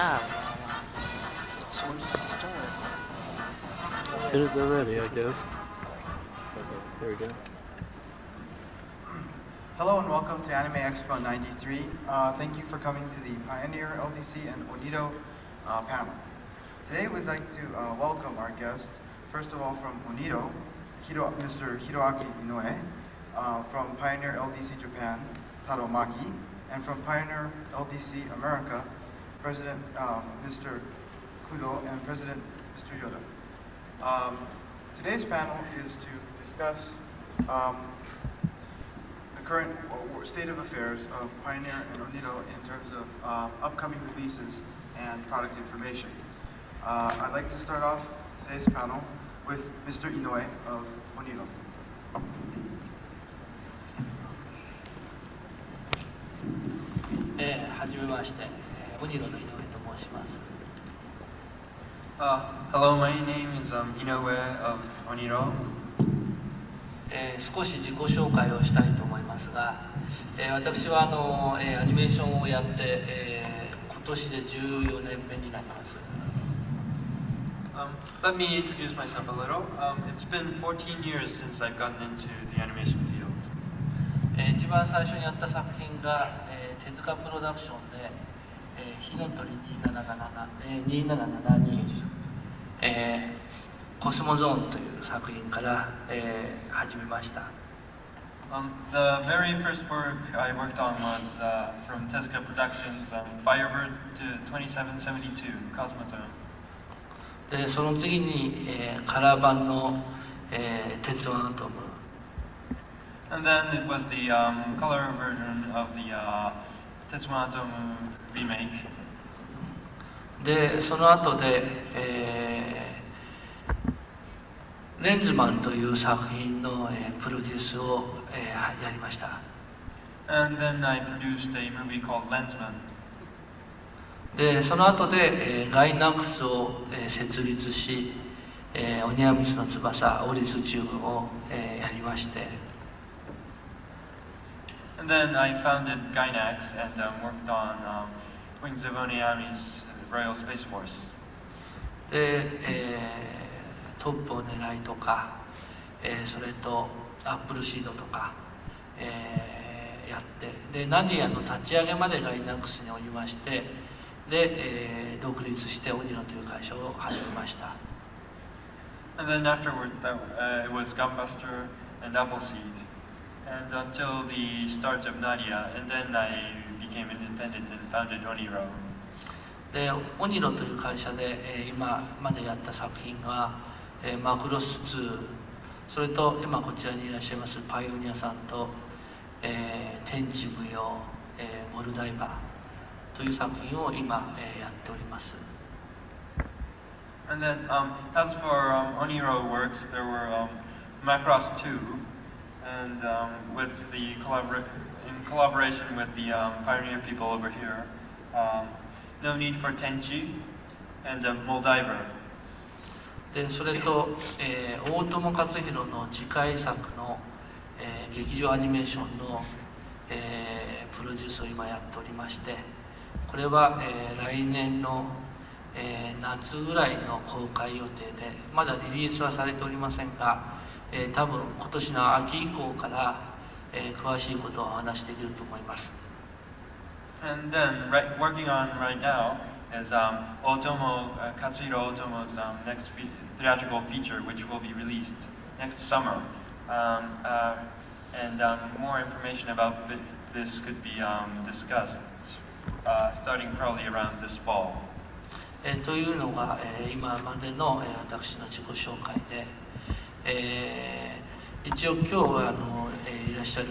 So when does it start? As soon as they're ready, I guess. Okay, here we go. Hello and welcome to Anime Expo 93. Thank you for coming to the Pioneer LDC and Onido panel. Today we'd like to welcome our guests, first of all from Onido, Mr. Hiroaki Inoue, from Pioneer LDC Japan, Taro Maki, and from Pioneer LDC America, President Mr. Kudo and President Mr. Yoda. Today's panel is to discuss the current state of affairs of Pioneer and Onido in terms of upcoming releases and product information. I'd like to start off today's panel with Mr. Inoue of Onido. Hello, my name is Inoue of Onido. 少し自己紹介をしたいと思いますが、私はアニメーションをやって、今年で14年目になります。Let me introduce myself a little. It's been 14 years since I've gotten into the animation field. 一番最初にやった作品が、手塚プロダクションで、火の鳥2772、コスモゾーンという作品から、始めました。The very first work I worked on was from Tezuka Productions, Firebird to 2772, Cosmozone. でその次に、カラー版の、鉄腕アトム。And then it was the color version of the Tetsuan Atom remake. でその後で、レンズマンという作品の、プロデュースを、やりました。And then I produced a movie called Lensman. でその後で、ガイナックスを、設立し、オニアミスの翼オリスチューブを、やりまして。And then I founded Gainax and worked on Wings of Oniami's Royal Space Force. で、トップを狙いとか、それとアップルシードとか、やってでナディアの立ち上げまでガイナックスにおりましてで、独立してオニロという会社を始めました。And then afterwards it was Gunbuster and Appleseed and until the start of Nadia and then I became independent and founded Oniro. でオニロという会社で、今までやった作品は、マクロス2それと今こちらにいらっしゃいますパイオニアさんと、天地無用、モルダイバーという作品を今、やっております。And then as for Oniro works, there were Macross 2 and with the in collaboration with the Pioneer people over here, No Need for Tenchi and Moldiver. でそれと、大友克洋の次回作の、劇場アニメーションの、プロデュースを今やっておりましてこれは、来年の、夏ぐらいの公開予定でまだリリースはされておりませんが、多分今年の秋以降から、詳しいことをお話しできると思います。And then working on right now is Katsuhiro Otomo's next theatrical feature, which will be released next summer. And more information about this could be discussed starting probably around this fall. というのが、今までの、私の自己紹介で、一応今日はいらっしゃる、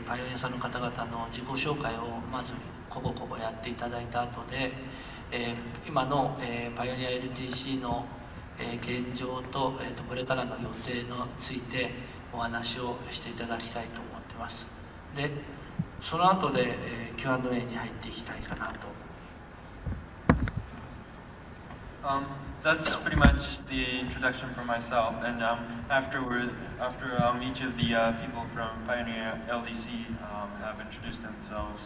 パイオニアさんの方々の自己紹介をまずここやっていただいた後で、今の、パイオニア LDC の、現状と、これからの予定についてお話をしていただきたいと思っています。で、その後で、Q&A に入っていきたいかなと。That's pretty much the introduction for myself, and after each of the people from Pioneer LDC have introduced themselves,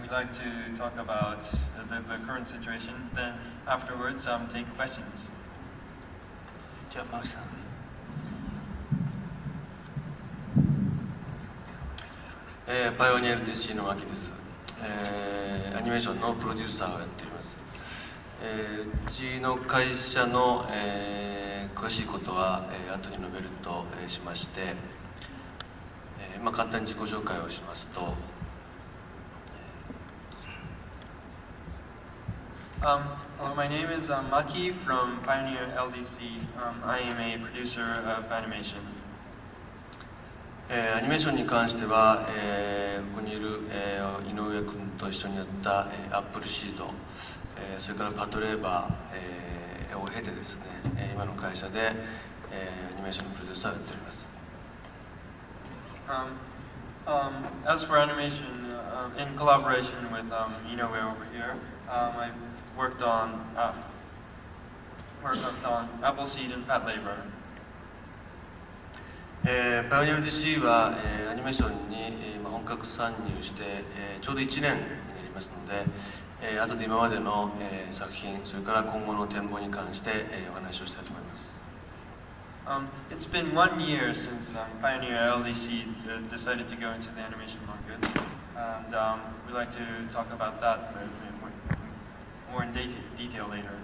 we'd like to talk about the current situation. Then afterwards, take questions. じゃあマキさん。パイオニア LDC の牧です。アニメーションのプロデューサーをやっております。うちの会社の、詳しいことは、後に述べると、しまして、簡単に自己紹介をしますと、Hello, my name is Maki from Pioneer LDC. I am a producer of animation. アニメーションに関しては、ここにいる、井上君と一緒にやった、アップルシード、それからパトレーバー、を経てですね、今の会社で、アニメーションのプロデューサーをやっております。As for animation, in collaboration with Inoue over here, I worked on Appleseed and Pat Labor. パイオニア LDC は、アニメーションに、本格参入して、ちょうど1年になりますので、後で今までの、作品、それから今後の展望に関して、お話をしたいと思います。It's been 1 year since Pioneer LDC decided to go into the animation market, and we'd like to talk about that more in detail later.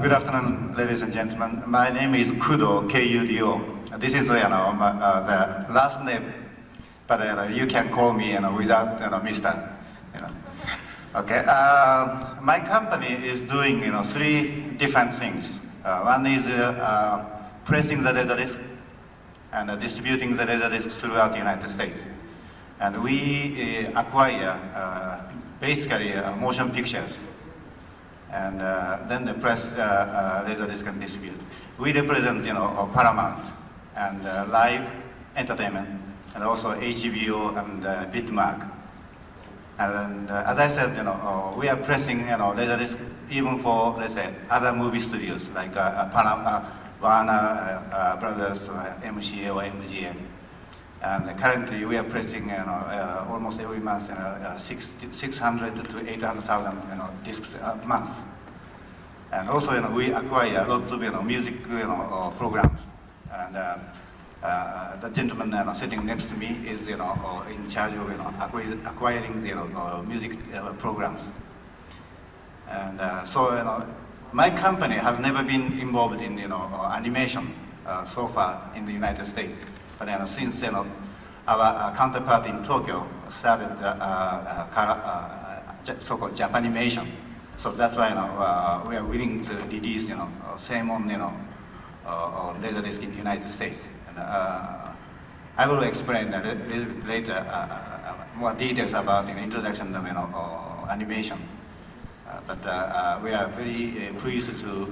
Good afternoon, ladies and gentlemen. My name is Kudo, K-U-D-O. This is the last name, but you can call me without Mr. Okay. My company is doing 3 different things. One is pressing the Laserdisc and distributing the Laserdisc throughout the United States. And we acquire basically motion pictures. And then the press Laserdisc and distribute. We represent, Paramount and Live Entertainment, and also HBO and Bitmark. And as I said, we are pressing, Laserdisc even for, let's say, other movie studios like Warner Brothers, MCA or MGM. And currently we are pressing, almost every month, 600 to 800,000, discs a month. And also, we acquire lots of, music, programs. And the gentleman sitting next to me is, in charge of, acquiring the, music programs. And so, my company has never been involved in, animation so far in the United States. But since our counterpart in Tokyo started so-called Japanimation, so that's why we are willing to release same on Laserdisc in the United States. And I will explain a little bit later more details about the introduction of animation. But we are very pleased to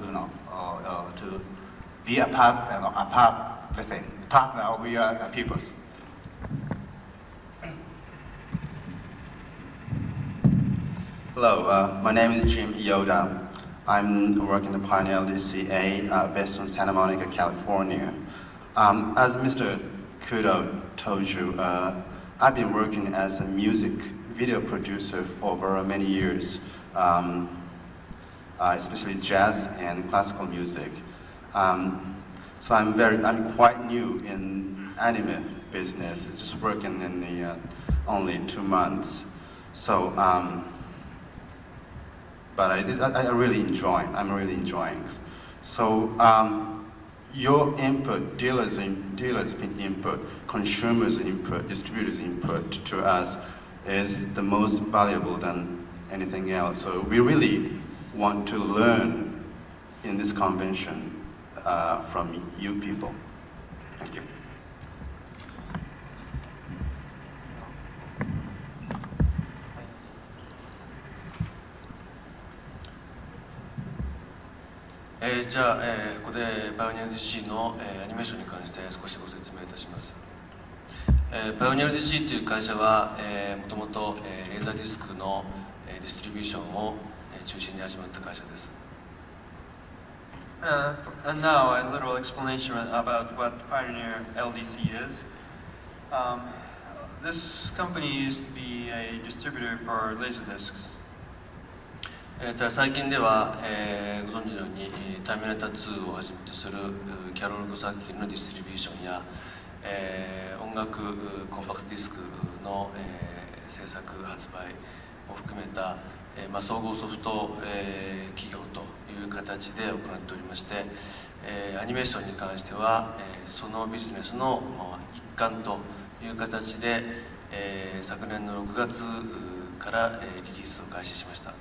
to be a part, let's say, partner of your peoples. Hello, my name is Jim Yoda. I'm working at Pioneer LDC based in Santa Monica, California. As Mr. Kudo told you, I've been working as a music video producer over many years, especially jazz and classical music. So I'm quite new in anime business, just working in the only 2 months. So, but I'm really enjoying. So, your input, dealers' input, consumers' input, distributors' input to us is the most valuable than anything else. So we really want to learn in this convention from you people. Thank you.ここでパイオニア LDC の、アニメーションに関して少しご説明いたします。パイオニア LDC という会社は、もともとレーザーディスクの、ディストリビューションを、中心に始まった会社です。And now a little explanation about what Pioneer LDC is. This company used to be a distributor for Laserdiscs. 最近では、ご存知のようにターミネーター2をはじめとするキャロルグ作品のディストリビューションや、音楽コンパクトディスクの、制作発売を含めた、総合ソフト、企業という形で行っておりまして、アニメーションに関しては、そのビジネスの、一環という形で、昨年の6月から、リリースを開始しました。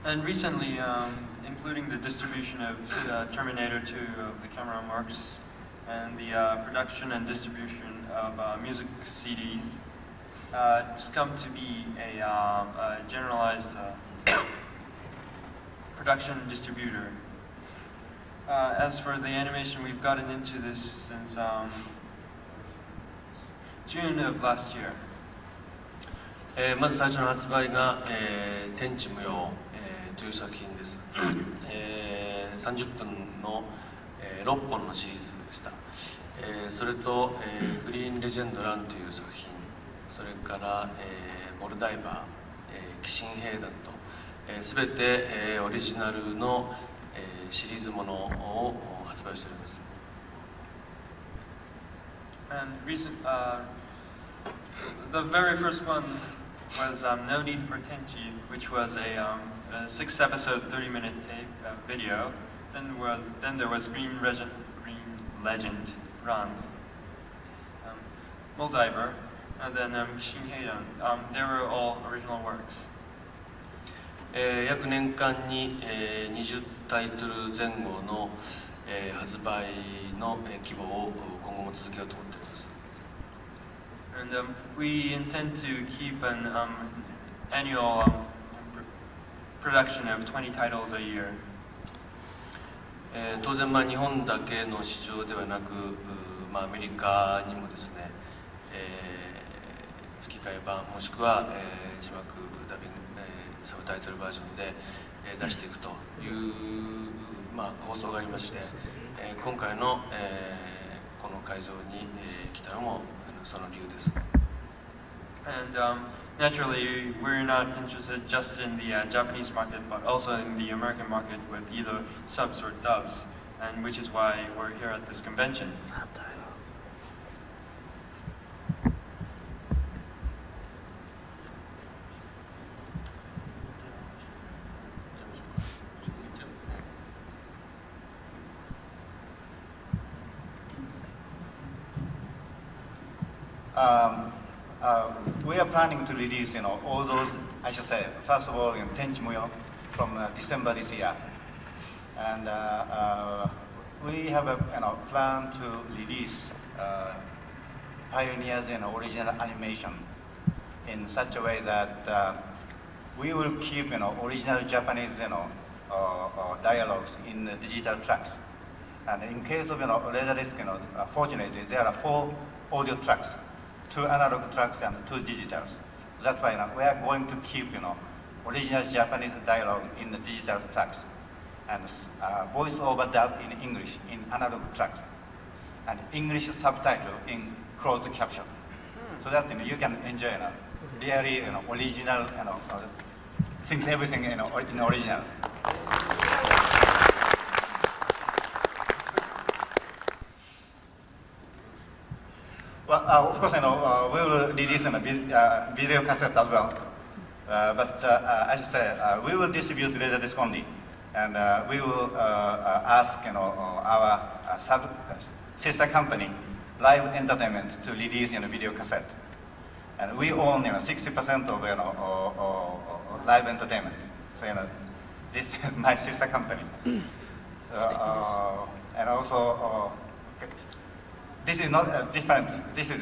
And recently, including the distribution of Terminator 2 of the cameraworks and the production and distribution of music CDs, it's come to be a generalized production distributor. As for the animation, we've gotten into this since June of last year. まず最初の発売が「天地無用」という作品です。30分の6本のシリーズでした。それとグリーンレジェンドランという作品、それからモルダイバー、鬼神兵団と全てオリジナルのシリーズものを発売しております。And the very first one was No Need for Tenchi, which was a 6-episode 30-minute tape video. Then there was Green Legend Run, Moldiver, and then Shinheidan. They were all original works. 約年間に20タイトル前後の発売の規模を今後も続けようと思っています。And we intend to keep an annual production of 20 titles a year. 当然日本だけの市場ではなく、アメリカにもですね、吹き替え版もしくは、字幕ダビング、サブタイトルバージョンで、出していくという、構想がありまして、今回の、この会場に、来たのもその理由です。And naturally, we're not interested just in the Japanese market, but also in the American market with either subs or dubs, and which is why we're here at this convention. We are planning to release, all those, I should say, first of all, Tenchi Muyou from December this year. And we have a plan to release Pioneer's original animation in such a way that we will keep original Japanese dialogues in the digital tracks. And in case of Laserdisc, fortunately there are 4 audio tracks, 2 analog tracks and 2 digitals. That's why we are going to keep original Japanese dialogue in the digital tracks and voice over dub in English in analog tracks and English subtitle in closed caption, so that you can enjoy really original things, everything in original. Well, of course, we will release a video cassette as well. But as I say, we will distribute Laserdisc only, and we will ask our sister company, Live Entertainment, to release video cassette. And we own 60% of Live Entertainment. So this is my sister company. And also. This is not different. This is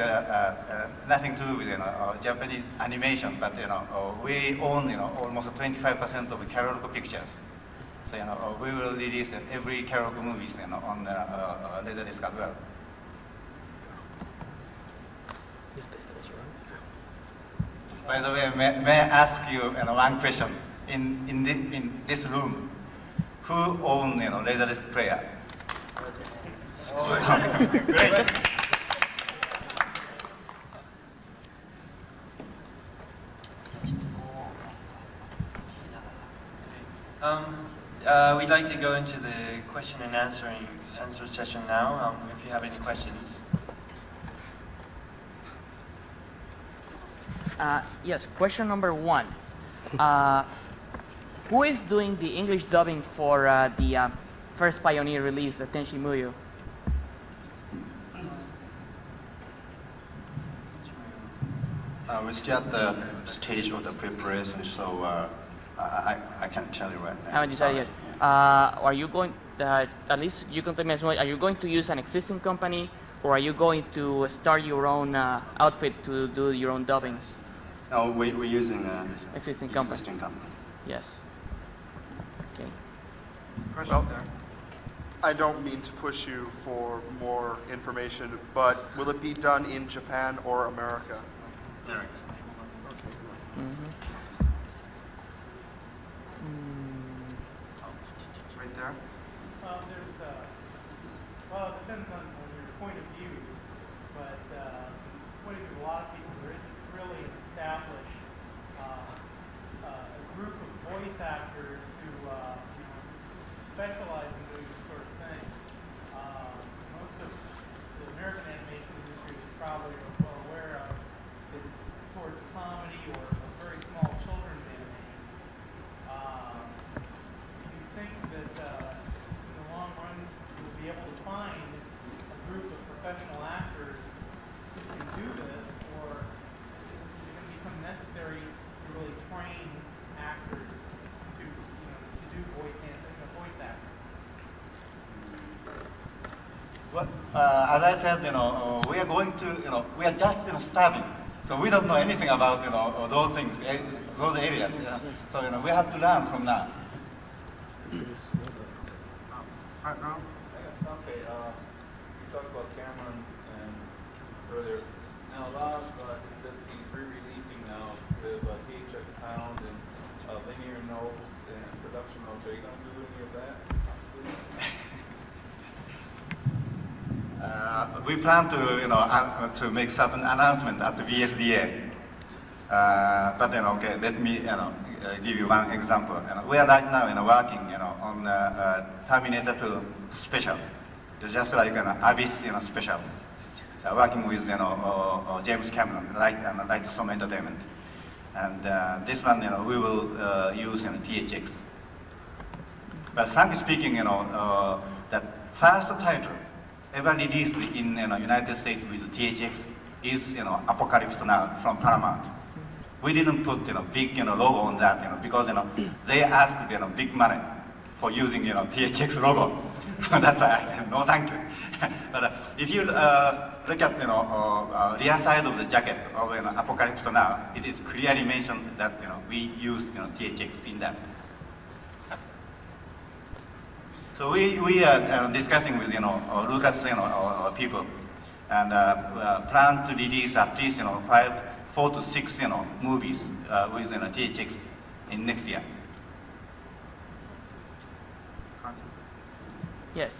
nothing to do with Japanese animation, but we own almost 25% of Karaoke Pictures. So we will release every Karaoke movies on Laserdisc as well. By the way, may I ask you one question? In this room, who own Laserdisc player? Great. We'd like to go into the question and answer session now. If you have any questions. Yes, question number 1. Who is doing the English dubbing for the first Pioneer release, the Tenchi Muyou? We're still at the stage of the preparation, so I can't tell you right now. Haven't decided yet. Are you going, at least you can tell me as well, are you going to use an existing company, or are you going to start your own outfit to do your own dubbings? No, we're using an Existing company. Yes. Okay. Question Well, there. I don't mean to push you for more information, but will it be done in Japan or America? Mm-hmm. Right there. Well, it depends on your point of view, but point of view of a lot of people, there isn't really an established a group of voice actors who specialize in doing this sort of thing. Most of the American animation industry is probably well aware of is towards comedy or very small children's animation. Do you think that in the long run you'll be able to find a group of professional actors who can do this, or is it going to become necessary to really train actors to do voice acting? Well, as I said, we are going to, we are just starting. So we don't know anything about, those things, those areas. So, we have to learn from now. Front row. Okay, you talked about Cameron and earlier. Now, a lot of this he's re-releasing now with THX sound and linear notes and production notes. Are you going to do any of that? We plan to, to make certain announcement at the VSDA. But okay, let me give you one example. We are right now working on Terminator 2 special. It's just like an Abyss special. Working with James Cameron, like some entertainment. And this one we will use THX. But frankly speaking, that first title ever released in United States with THX is Apocalypse Now from Paramount. We didn't put big logo on that because they asked big money for using THX logo. So that's why I said no thank you. But if you look at rear side of the jacket of Apocalypse Now, it is clearly mentioned that we use THX in that. So we are discussing with Lucas people, and plan to release at least 4 to 6 movies with THX in next year. Yes.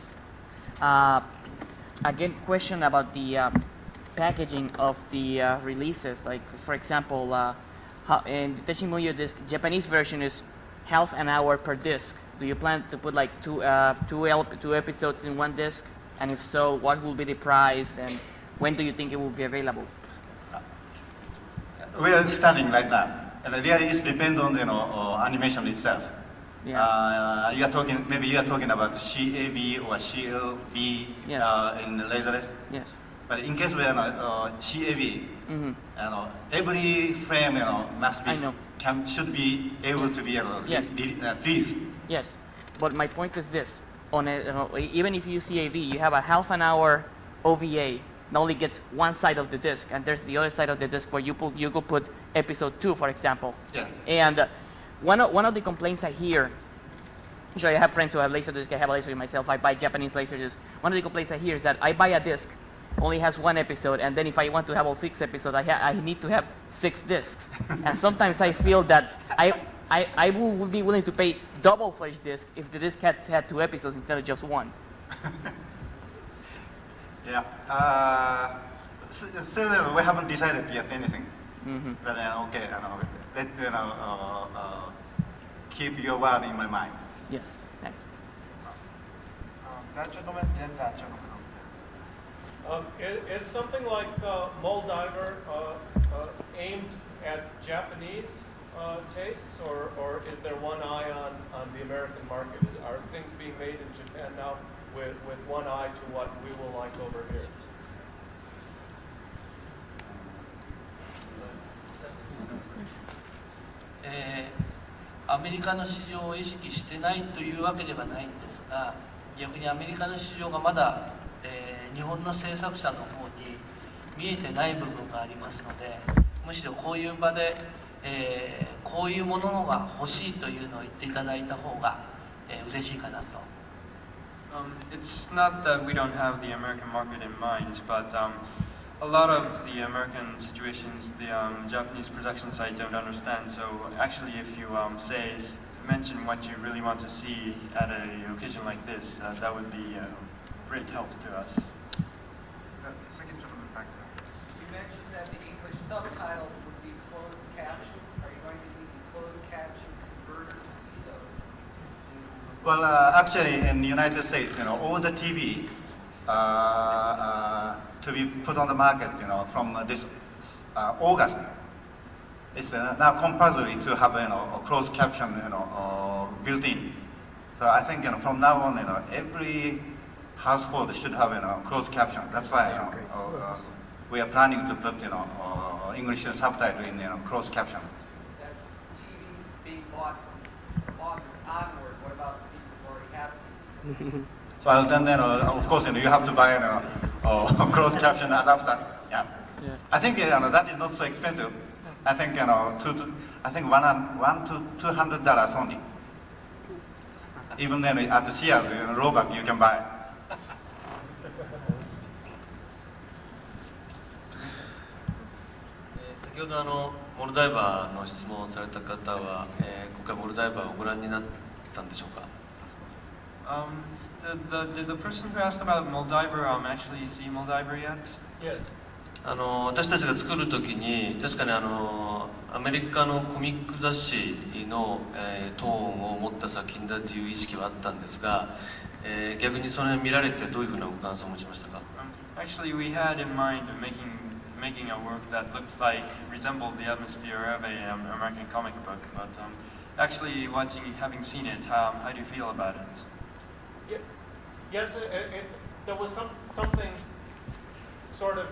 Again, question about the packaging of the releases. Like, for example, in the Tenchi Muyou disc, Japanese version is half an hour per disc. Do you plan to put like two episodes in one disc? And if so, what will be the price, and when do you think it will be available? We are studying right now, and really it depends on animation itself. Yeah. You are talking about CAV or CLV Yes. in Laserdisc. Yes. But in case we are CAV, every frame must be should be able to be Yes. released. Yes, but my point is this: on even if you use CAV, you have a half an hour OVA. Not only gets one side of the disc, and there's the other side of the disc where you could put episode 2, for example. Yeah. And one of the complaints I hear, I have friends who have Laserdisc. I have a Laserdisc myself. I buy Japanese Laserdisc. One of the complaints I hear is that I buy a disc, only has one episode, and then if I want to have all 6 episodes, I need to have 6 discs. And sometimes I feel that I would be willing to pay double for each disc if the disc had 2 episodes instead of just 1. Yeah. Still, we haven't decided yet anything. Mm-hmm. But okay, let keep your word in my mind. Yes. Thanks. That gentleman, then that gentleman. Is something like Moldiver aimed at Japanese tastes, or is there one eye on the American market? Are things being made in Japan now with one eye to what we will like over here? Eh, アメリカの市場を意識してないというわけではないんですが、逆にアメリカの市場がまだ、日本の制作者の方に見えてない部分がありますので、むしろこういう場で、こういうものが欲しいというのを言っていただいた方が、嬉しいかなと。It's not that we don't have the American market in mind, but a lot of the American situations, the Japanese production side don't understand. So actually, if you mention what you really want to see at an occasion like this, that would be a great help to us. The second gentleman back there. You mentioned that the English subtitles would be closed captioned. Are you going to need the closed caption converter to see those? Well, actually, in the United States, all the TV to be put on the market, from this August, it's now compulsory to have, a closed caption, built in. So I think, from now on, every household should have, closed caption. That's why, we are planning to put, English subtitle in, closed caption. That TVs being bought from August onward, what about the people who already have TVs? Well, then, of course, you have to buy a closed caption adapter. Yeah. I think that is not so expensive. I think $100 to $200 only. Even then, at the Sears, Roebuck, you can buy. 先ほどモルダイバーの質問をされた方は、今回モルダイバーをご覧になったんでしょうか。Did the person who asked about Moldiver actually see Moldiver yet? Yes. 私たちが作るときに確かにアメリカのコミック雑誌の、トーンを持った作品だという意識はあったんですが、逆にそれを見られてどういうふうなご感想を持ちましたか。Actually, we had in mind making a work that resembled the atmosphere of an American comic book, but actually having seen it, how do you feel about it? Yes, there was something sort of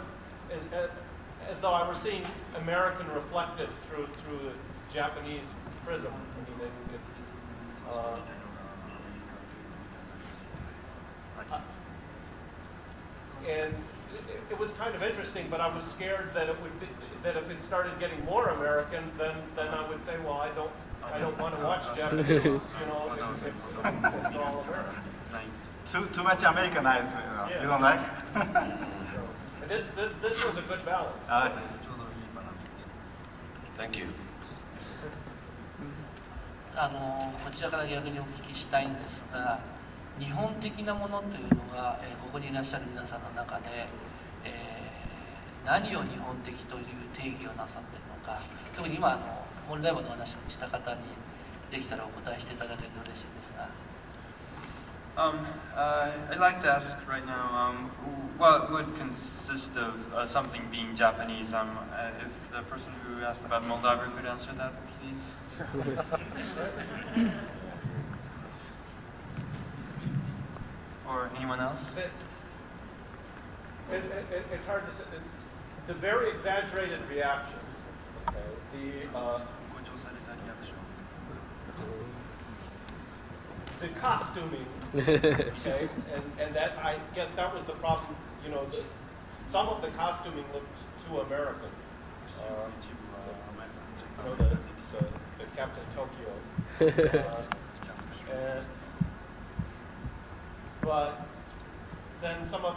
as though I were seeing American reflected through the Japanese prism. I mean, and it was kind of interesting, but I was scared that that if it started getting more American, then I would say, well, I don't want to watch Japanese, if it's all American. Too much Americanized, you don't like? This was a good balance. Thank you. こちらから逆にお聞きしたいんですが、日本的なものというのが、ここにいらっしゃる皆さんの中で、何を日本的という定義をなさっているのか、特に今モルダイバーの話をした方にできたらお答えしていただけると嬉しいんですが。I'd like to ask right now, what would consist of something being Japanese? If the person who asked about Moldiver could answer that, please. Or anyone else? It's hard to say. The very exaggerated reactions. Okay, the costuming, okay, and that, I guess that was the problem. Some of the costuming looked too American. The Captain Tokyo. But then some of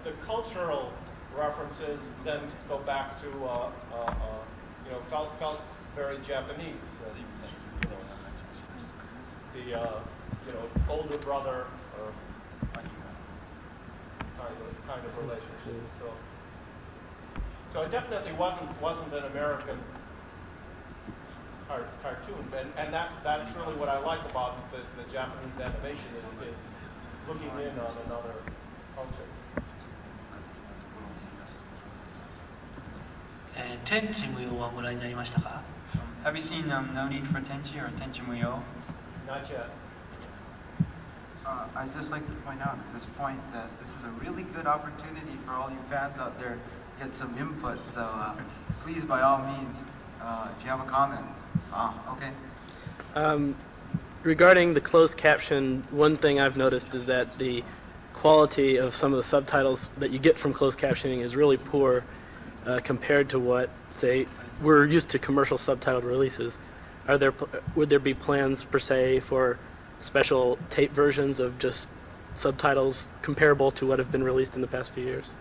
the cultural references then go back to felt very Japanese. the older brother or kind of relationship. So it definitely wasn't an American cartoon, and that's really what I like about the Japanese animation is looking in on another culture. 天地無用はご覧になりましたか？ Have you seen No Need for Tenchi or Tenchi Muyou? Not yet. I'd just like to point out at this point that this is a really good opportunity for all you fans out there to get some input. So please, by all means, if you have a comment. Okay. Regarding the closed caption, one thing I've noticed is that the quality of some of the subtitles that you get from closed captioning is really poor compared to what, say, we're used to commercial subtitled releases. Would there be plans per se for special tape versions of just subtitles comparable to what have been released in the past few years?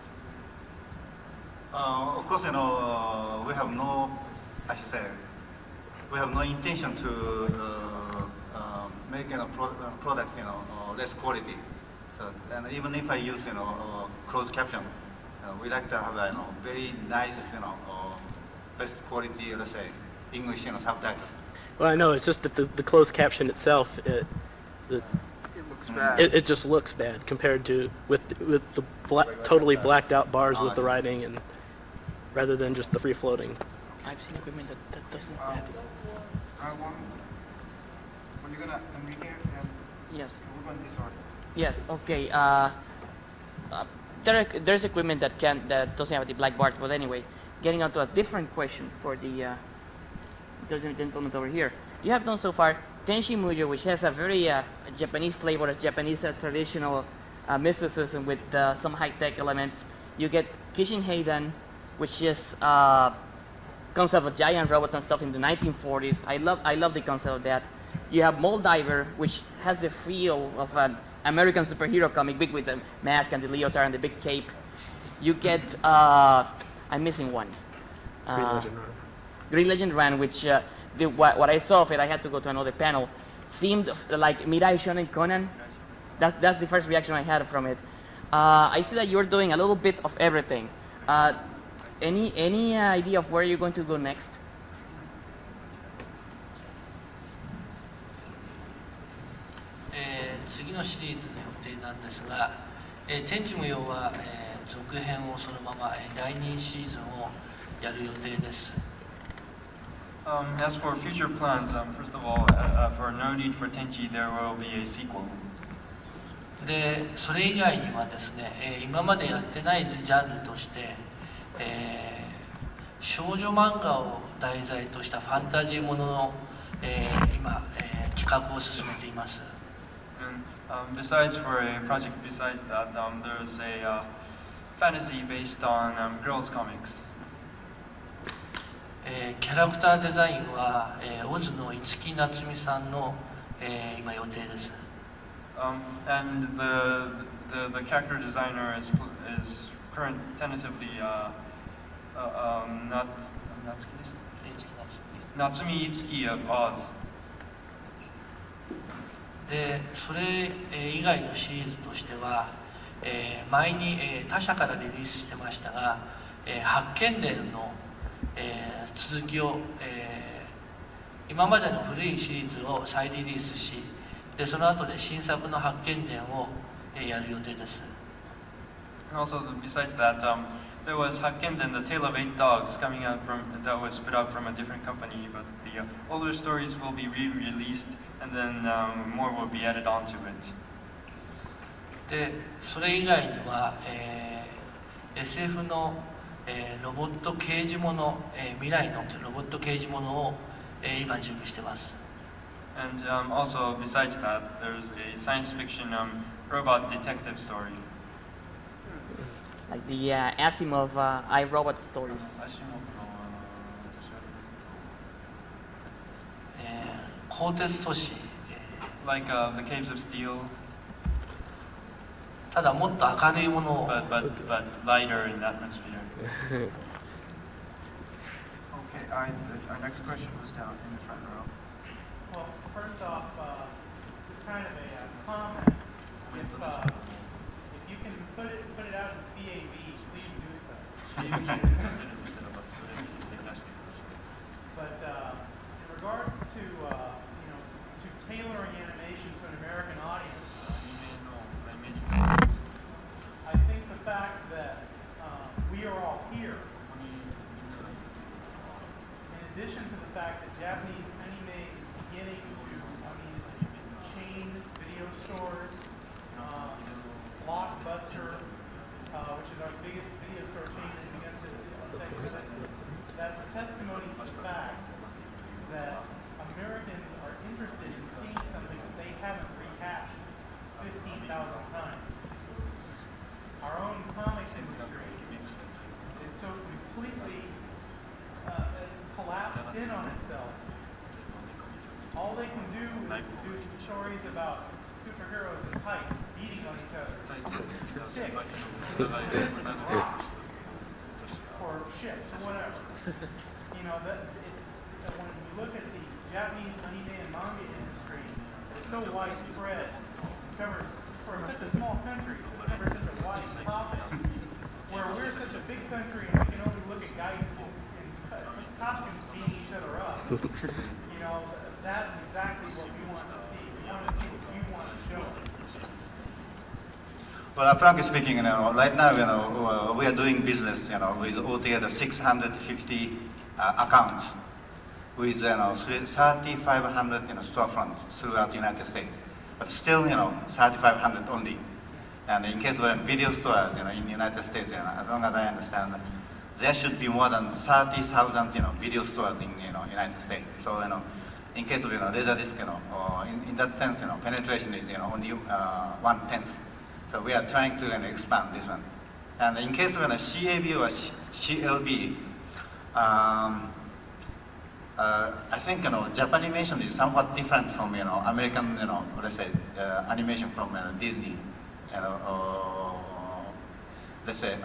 Of course, we have no, we have no intention to make products, less quality. So, and even if I use, closed caption, we like to have very nice, best quality, let's say, English, subtitle. Well, I know, it's just that the closed caption itself, it looks bad. It just looks bad compared to with the totally blacked out bars with the writing, and rather than just the free floating. I've seen equipment that doesn't have it. When you're gonna Enrique and Yes. we're going this order. Yes. Okay. There's equipment that doesn't have the black bars, but anyway, getting on to a different question for the gentleman over here. You have done so far Tenchi Muyou, which has a very Japanese flavor, a Japanese traditional mysticism with some high-tech elements. You get Kishin Heidan, which is concept of giant robots and stuff in the 1940s. I love the concept of that. You have Moldiver, which has the feel of an American superhero comic book with the mask and the leotard and the big cape. You get I'm missing one. Green Legend Run, which what I saw of it, I had to go to another panel, seemed like Mirai Shonen Conan. That's the first reaction I had from it. I see that you're doing a little bit of everything. Any idea of where you're going to go next? 次のシリーズの予定なんですが、天地無用は、続編をそのまま、第2シーズンをやる予定です。As for future plans, first of all, for No Need for Tenchi, there will be a sequel. で、それ以外にはですね、今までやってないジャンルとして、少女漫画を題材としたファンタジーものの、今、企画を進めています。And besides, for a project besides that, there's a fantasy based on girls' comics. キャラクターデザインは、オズの五木夏美さんの、今予定です。And the character designer is current tentatively Natsumi Itsuki of Oz. で、それ以外のシリーズとしては、前に他社からリリースしてましたが、八犬伝の続きを今までの古いシリーズを再リリースし、でその後で新作の八犬伝をやる予定です。And also, besides that, there was Hakkenden, the Tale of Eight Dogs, coming out that was put out from a different company, but the older stories will be re-released, and then more will be added onto it. で、それ以外には、SF の、ロボット刑事もの、未来のロボット刑事ものを、今準備しています。And also, besides that, there's a science fiction robot detective story. Like the Asimov iRobot stories. コーテス都市、Like the Caves of Steel. ただもっと明るいものを but lighter in atmosphere. Okay, our next question was down in the front row. Well, first off, kind of a comment. If you can put it out in CAV, please do so. But in regards to to tailoring animation to an American audience, I think the fact that we are all here, in addition to the fact that Japanese anime is beginning to, chain video stores, Blockbuster, which is our biggest video store chain, is beginning to say that's a testimony to the fact that Americans are interested in seeing something that they haven't rehashed 15,000 times. Our own comics industry is so completely collapsed in on itself. All they can do is do stories about superheroes and tights beating on each other, sticks, rocks, or ships, or whatever. When you look at the Japanese anime and manga industry, it's so widespread, covers, for such a small country, it covers such a wide topic, where we're such a big country and we can only look at guys in costumes beating each other up. That's exactly what we want to see. We want to see what you want to show us. Well, frankly speaking, right now, we are doing business, with altogether 650 accounts, with 3,500 storefronts throughout the United States, but still, 3,500 only. And in case of video stores, in the United States, as long as I understand, there should be more than 30,000, video stores in, United States. So, in case of, Laserdisc, in that sense, penetration is, only 1/10. So we are trying to expand this one. And in case of CAB or CLB, I think Japanimation is somewhat different from American let's say animation from Disney. Let's say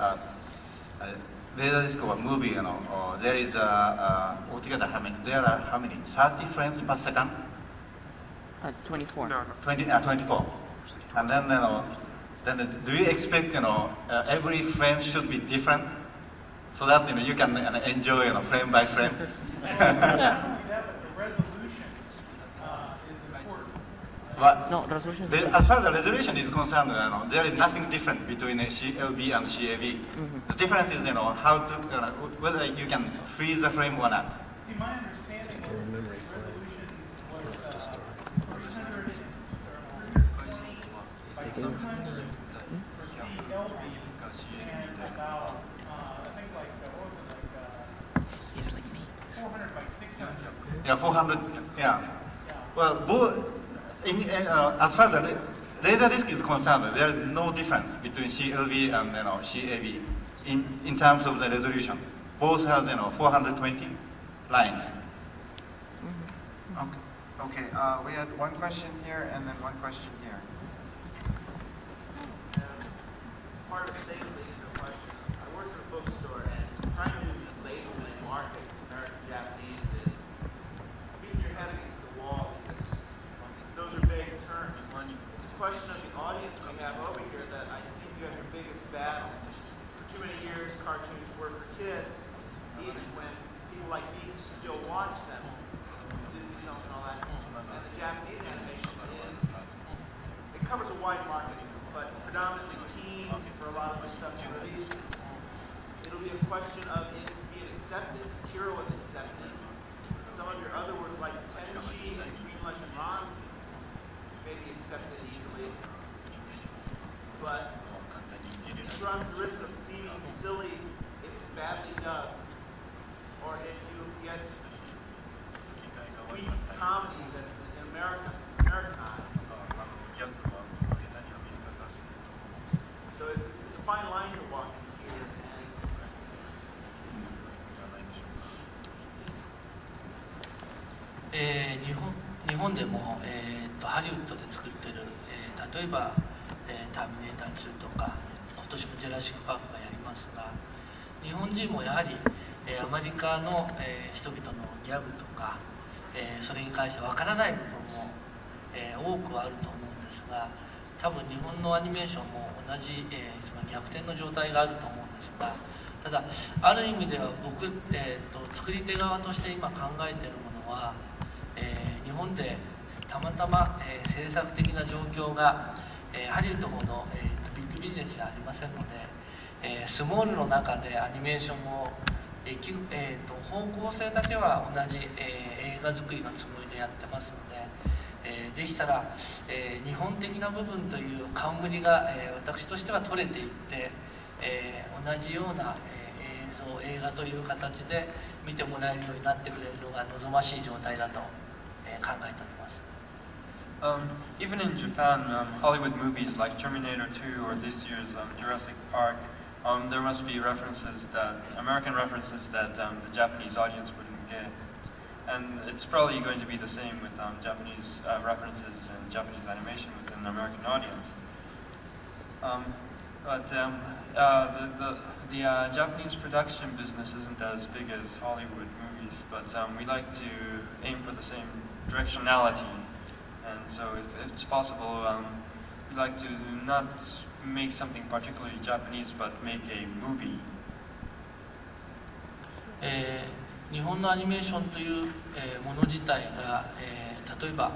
Laserdisc or movie. There is altogether there are how many? 30 frames per second. 24. 24. And then do you expect every frame should be different so that you can enjoy frame by frame? Not only that, but the resolution is important. But No, resolution. as far as the resolution is concerned, there is nothing different between CLB and CAV. The difference is how to whether you can freeze the frame or not. See, my understanding is the resolution was 300 by 200 for CLB and about I think what was it 400 by 600. Yeah, 400. Yeah. Well, both. As far as the Laserdisc is concerned, there is no difference between CLB and CAV in terms of the resolution. Both have 420 lines. Okay. We had one question here and then one question here. Part of State Leader question. I work in a bookstore and trying to label and market American Japanese is beating your head against the wall because those are vague terms. It's a question of the audience we have over here that I think you have your biggest battle. For too many years, cartoons were for kids, even when people like me still watch them, Disney films and all that. And the Japanese animation it covers a wide market, but predominantly teen for a lot of the stuff you release. It'll be a question of it being accepted. Kiro was accepted. Some of your other works like Tenchi and Green Legend Ron may be accepted easily. But it runs the risk of seeming silly if it's badly dubbed, or if you get weak comedy that's in Americanized. So it's a fine line you're walking here, and 日本でも、ハリウッドで作ってる、例えば、ターミネーター2とか今年もジェラシック・パークがやりますが、日本人もやはり、アメリカの、人々のギャグとか、それに関してわからない部分を、多くあると思うんですが、多分日本のアニメーションも同じ、その逆転の状態があると思うんですが、ただある意味では僕、作り手側として今考えているものは、日本でたまたま、制作的な状況が、ハリウッドほど、ビッグビジネスじゃありませんので、スモールの中でアニメーションを方向性だけは同じ、映画作りのつもりでやってますので、できたら、日本的な部分という冠が、私としては取れていって、同じような、映画という形で見てもらえるようになってくれるのが望ましい状態だと、考えております。Even in Japan, Hollywood movies like Terminator 2 or this year's Jurassic Park, there must be references that, American references that the Japanese audience wouldn't get. And it's probably going to be the same with Japanese references and Japanese animation within the American audience. The Japanese production business isn't as big as Hollywood movies, but we like to aim for the same directionality. And so if it's possible, we like to not make something particularly Japanese, but make a movie. 日本のアニメーションという、もの自体が、例えば、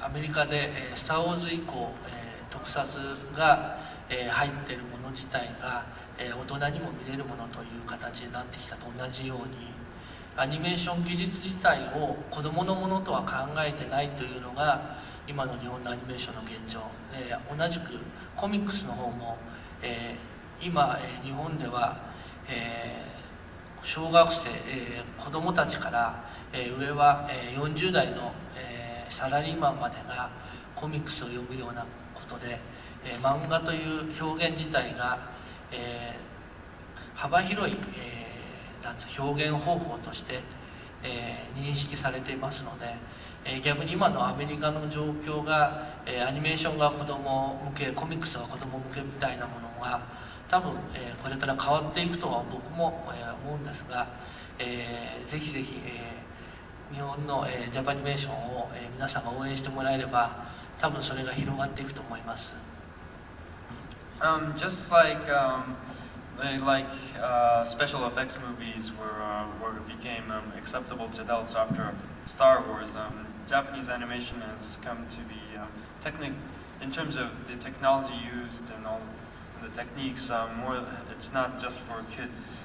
アメリカで、スター・ウォーズ以降、特撮が、入っているもの自体が、大人にも見れるものという形になってきたと同じように、アニメーション技術自体を子どものものとは考えてないというのが今の日本のアニメーションの現状で、同じくコミックスの方も、今、日本では、小学生、子どもたちから、上は、40代の、サラリーマンまでがコミックスを読むようなことで、漫画という表現自体が、幅広い、表現方法として、認識されていますので、逆に今のアメリカの状況が、アニメーションが子ども向け、コミックスが子ども向けみたいなものが多分、これから変わっていくとは僕も、思うんですが、ぜひぜひ、日本の、ジャパニメーションを、皆さんが応援してもらえれば多分それが広がっていくと思います。Just like special effects movies became acceptable to adults after Star Wars, Japanese animation has come to be in terms of the technology used and all the techniques, it's not just for kids.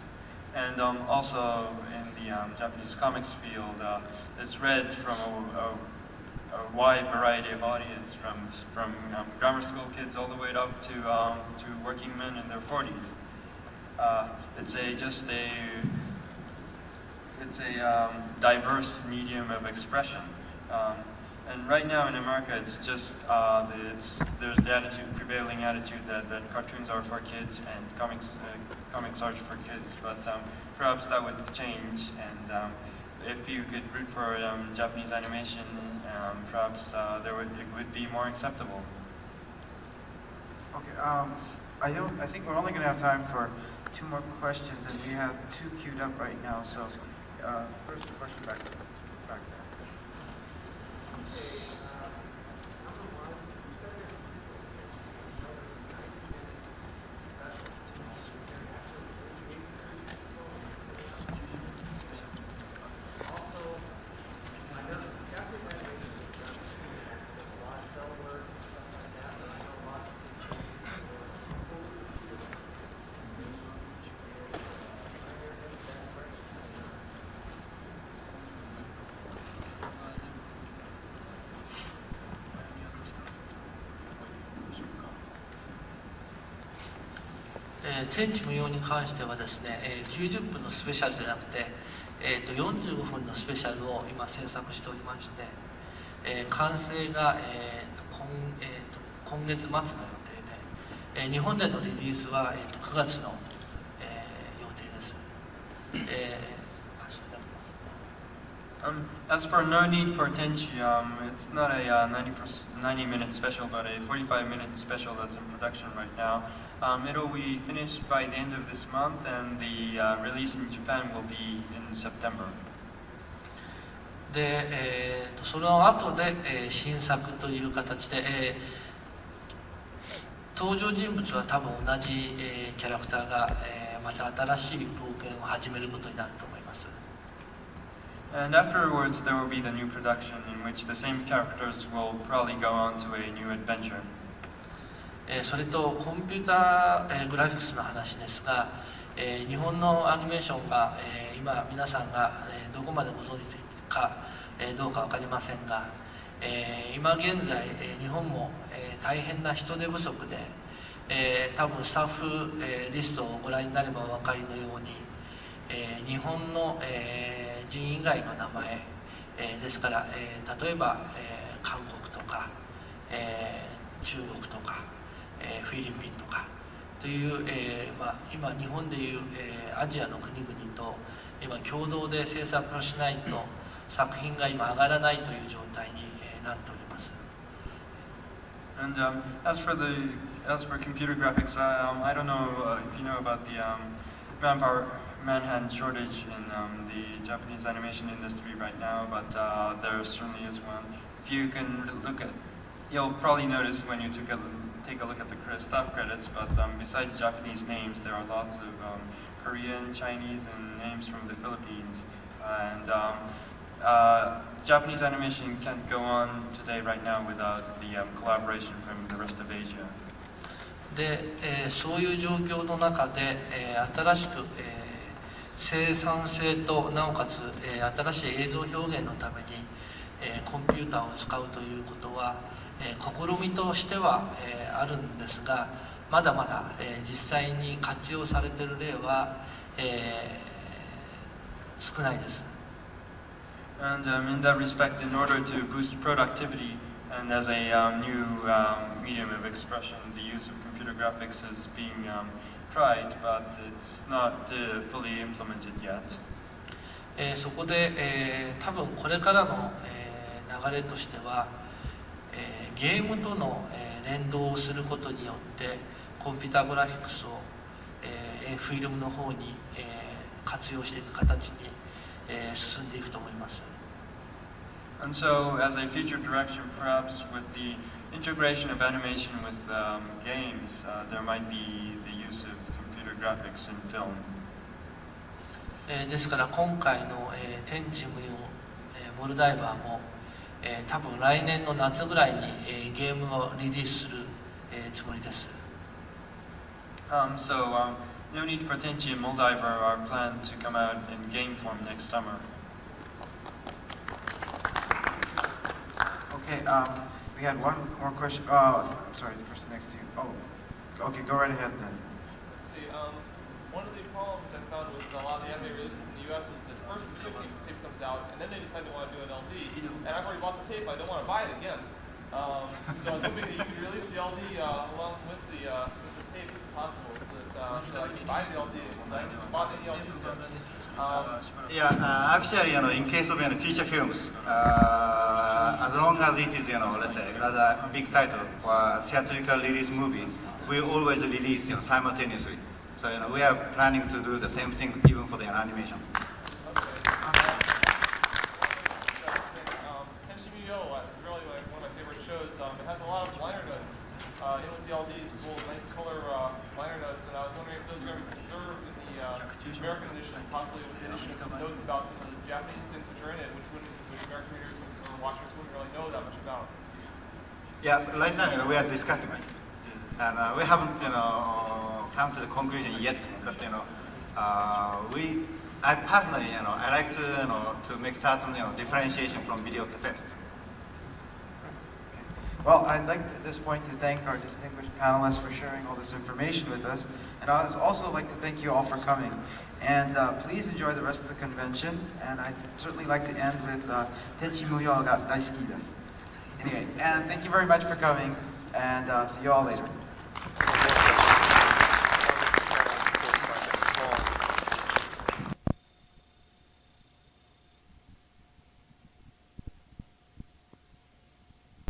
And also in the Japanese comics field, it's read from a wide variety of audience, from grammar school kids all the way up to working men in their 40s. It's a diverse medium of expression. And right now in America, it's just there's the prevailing attitude that cartoons are for kids and comics are for kids. But perhaps that would change, and if you could root for Japanese animation, perhaps it would be more acceptable. Okay. I think we're only going to have time for 2 more questions, and we have 2 queued up right now. So, first question back there. Tenchi Muyou に関してはですね、90分のスペシャルじゃなくて、45分のスペシャルを今制作しておりまして、完成が、今月末の予定で、日本でのリリースは、9月の、予定です。As for no need for Tenchi, it's not a 90-minute special, but a 45-minute special that's in production right now. It'll be finished by the end of this month, and the release in Japan will be in September. で、その後で、新作という形で、登場人物は多分同じ、キャラクターが、また新しい冒険を始めることになると思います。And afterwards, there will be the new production in which the same characters will probably go on to a new adventure. それとコンピューター、グラフィックスの話ですが、日本のアニメーションが、今皆さんが、どこまでご存知か、どうか分かりませんが、今現在、日本も、大変な人手不足で、多分スタッフ、リストをご覧になればお分かりのように、日本の、人以外の名前、ですから、例えば、韓国とか、中国とか、フィリピンとかという、今日本でいう、アジアの国々と今共同で制作をしないと作品が今上がらないという状態に、なっております。And as for computer graphics, I don't know if you know about the manhand shortage in the Japanese animation industry right now, but there certainly is one. If you can look at, you'll probably notice when you take a look at the staff credits, but besides Japanese names, there are lots of Korean, Chinese, and names from the Philippines. And Japanese animation can't go on today right now without the collaboration from the rest of Asia. で、そういう状況の中で、新しく、生産性となおかつ、新しい映像表現のために、コンピューターを使うということは、試みとしては、あるんですが、まだまだ、実際に活用されている例は、少ないです。And in that respect, in order to boost productivity and as a new medium of expression, the use of computer graphics is being tried, but it's not fully implemented yet. そこで、多分これからの、流れとしては、ゲームとの、連動をすることによってコンピューターグラフィックスを、フィルムの方に、活用していく形に、進んでいくと思います。And so, as a future direction, perhaps with the integration of animation with games, there might be the use of computer graphics in film. ですから今回の、天地無用、モルダイバーも、多分来年の夏ぐらいに、ゲームをリリースする、つもりです。So, no need for Tenchi and Moldiver are planned to come out in game form next summer. Okay, we had one more question. I'm sorry, the person next to you. Oh, okay, go right ahead then. Let's see, one of the problems I found with a lot of the anime releases in the U.S. is that first the video tape comes out, and then they decide they want to do an LD. And I've already bought the tape, I don't want to buy it again. So I was hoping that you could release the LD along with the tape if possible, so that I can buy the LD when I bought any LD. Yeah, actually, in case of feature films, as long as it is, let's say, rather big title or theatrical release movie, we always release, simultaneously. So, we are planning to do the same thing even for the animation. Tenchi Muyou is really one of my favorite shows. It has a lot of liner notes. In with the LDs, cool, nice color liner notes, and I was wondering if those are going to be preserved in the American edition, possibly with the addition of some notes about some of the Japanese things that are in it, which American readers or watchers wouldn't really know that much about. Yeah, right now, we are discussing it. And we haven't, come to the conclusion yet, but, I personally, I like to make certain, differentiation from video cassette. Well, I'd like at this point to thank our distinguished panelists for sharing all this information with us. And I'd also like to thank you all for coming. And please enjoy the rest of the convention. And I'd certainly like to end with Tenchi Muyou ga daisuki desu. Anyway, and thank you very much for coming. And see you all later.